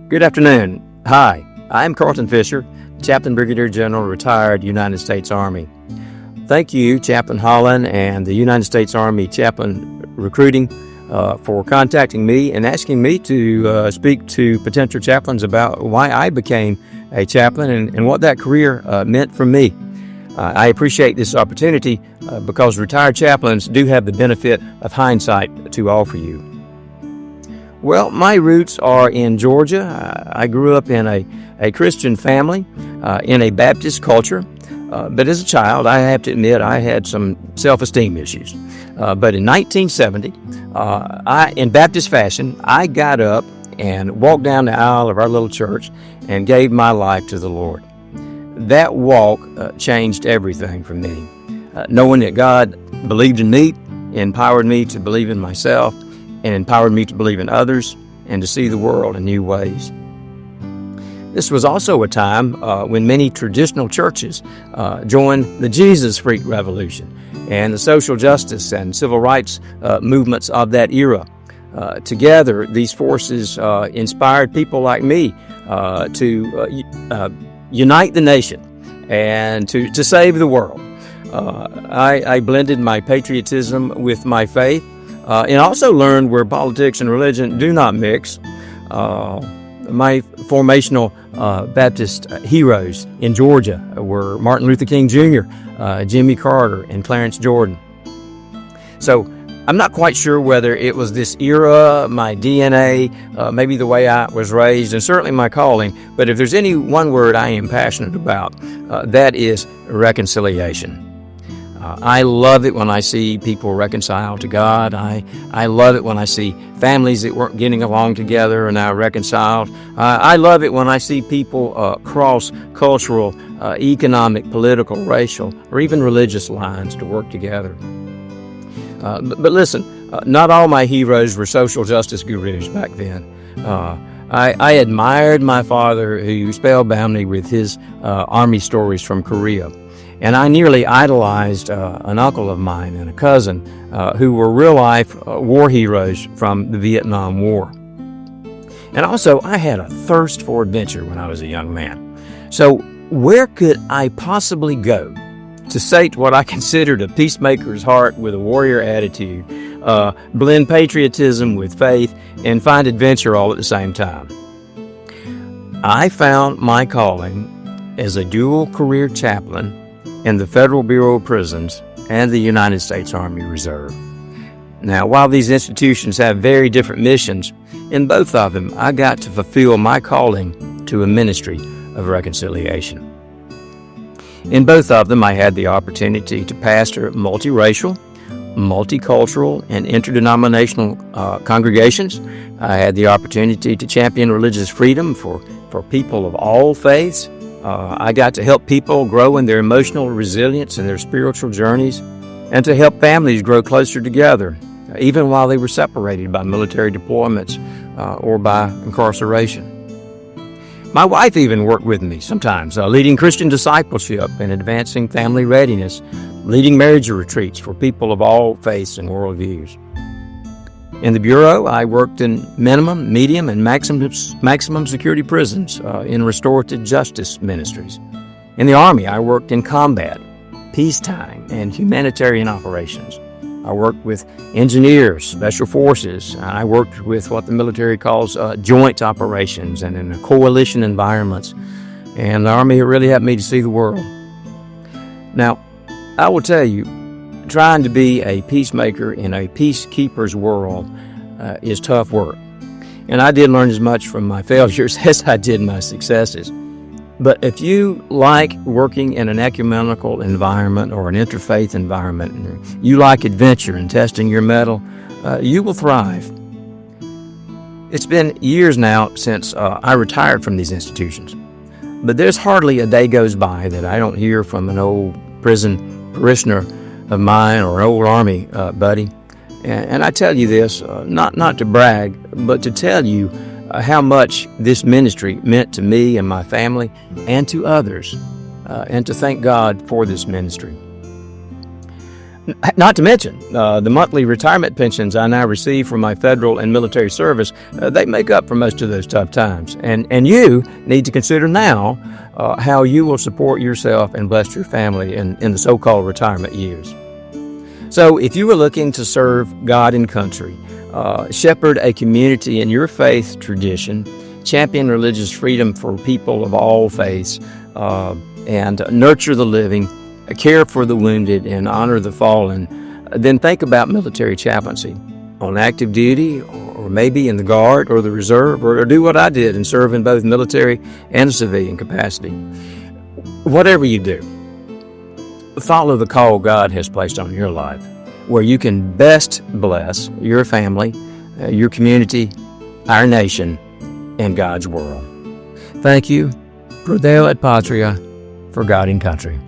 Good afternoon. Hi, I'm Carlton Fisher, Chaplain Brigadier General, retired United States Army. Thank you, Chaplain Holland and the United States Army Chaplain Recruiting for contacting me and asking me to speak to potential chaplains about why I became a chaplain and what that career meant for me. I appreciate this opportunity because retired chaplains do have the benefit of hindsight to offer you. Well, my roots are in Georgia. I grew up in a Christian family, in a Baptist culture. But as a child, I have to admit, I had some self-esteem issues. But in 1970, in Baptist fashion, I got up and walked down the aisle of our little church and gave my life to the Lord. That walk changed everything for me. Knowing that God believed in me, empowered me to believe in myself, and empowered me to believe in others and to see the world in new ways. This was also a time when many traditional churches joined the Jesus Freak Revolution and the social justice and civil rights movements of that era. Together, these forces inspired people like me to unite the nation and to save the world. I blended my patriotism with my faith and also learned where politics and religion do not mix. My formational Baptist heroes in Georgia were Martin Luther King Jr., Jimmy Carter, and Clarence Jordan. So I'm not quite sure whether it was this era, my DNA, maybe the way I was raised, and certainly my calling, but if there's any one word I am passionate about, that is reconciliation. I love it when I see people reconcile to God. I love it when I see families that weren't getting along together are now reconciled. I love it when I see people cross cultural, economic, political, racial, or even religious lines to work together. But listen, not all my heroes were social justice gurus back then. I admired my father, who spellbound me with his Army stories from Korea. And I nearly idolized an uncle of mine and a cousin who were real-life war heroes from the Vietnam War. And also, I had a thirst for adventure when I was a young man. So where could I possibly go to sate what I considered a peacemaker's heart with a warrior attitude, blend patriotism with faith, and find adventure all at the same time? I found my calling as a dual-career chaplain in the Federal Bureau of Prisons and the United States Army Reserve. Now, while these institutions have very different missions, in both of them, I got to fulfill my calling to a ministry of reconciliation. In both of them, I had the opportunity to pastor multiracial, multicultural, and interdenominational congregations. I had the opportunity to champion religious freedom for people of all faiths. I got to help people grow in their emotional resilience and their spiritual journeys, and to help families grow closer together, even while they were separated by military deployments or by incarceration. My wife even worked with me sometimes, leading Christian discipleship and advancing family readiness, leading marriage retreats for people of all faiths and worldviews. In the Bureau, I worked in minimum, medium, and maximum security prisons in restorative justice ministries. In the Army, I worked in combat, peacetime, and humanitarian operations. I worked with engineers, special forces. I worked with what the military calls joint operations and in coalition environments. And the Army really helped me to see the world. Now, I will tell you, trying to be a peacemaker in a peacekeeper's world is tough work. And I did learn as much from my failures as I did my successes. But if you like working in an ecumenical environment or an interfaith environment, and you like adventure and testing your mettle, you will thrive. It's been years now since I retired from these institutions. But there's hardly a day goes by that I don't hear from an old prison parishioner of mine or an old Army buddy. And I tell you this, not to brag, but to tell you how much this ministry meant to me and my family and to others, and to thank God for this ministry. Not to mention, the monthly retirement pensions I now receive from my federal and military service, they make up for most of those tough times. And you need to consider now how you will support yourself and bless your family in the so-called retirement years. So if you are looking to serve God and country, shepherd a community in your faith tradition, champion religious freedom for people of all faiths, and nurture the living, care for the wounded, and honor the fallen, then think about military chaplaincy on active duty, or maybe in the Guard or the Reserve, or do what I did and serve in both military and civilian capacity. Whatever you do, follow the call God has placed on your life, where you can best bless your family, your community, our nation, and God's world. Thank you, Pro Deo et Patria, for God and country.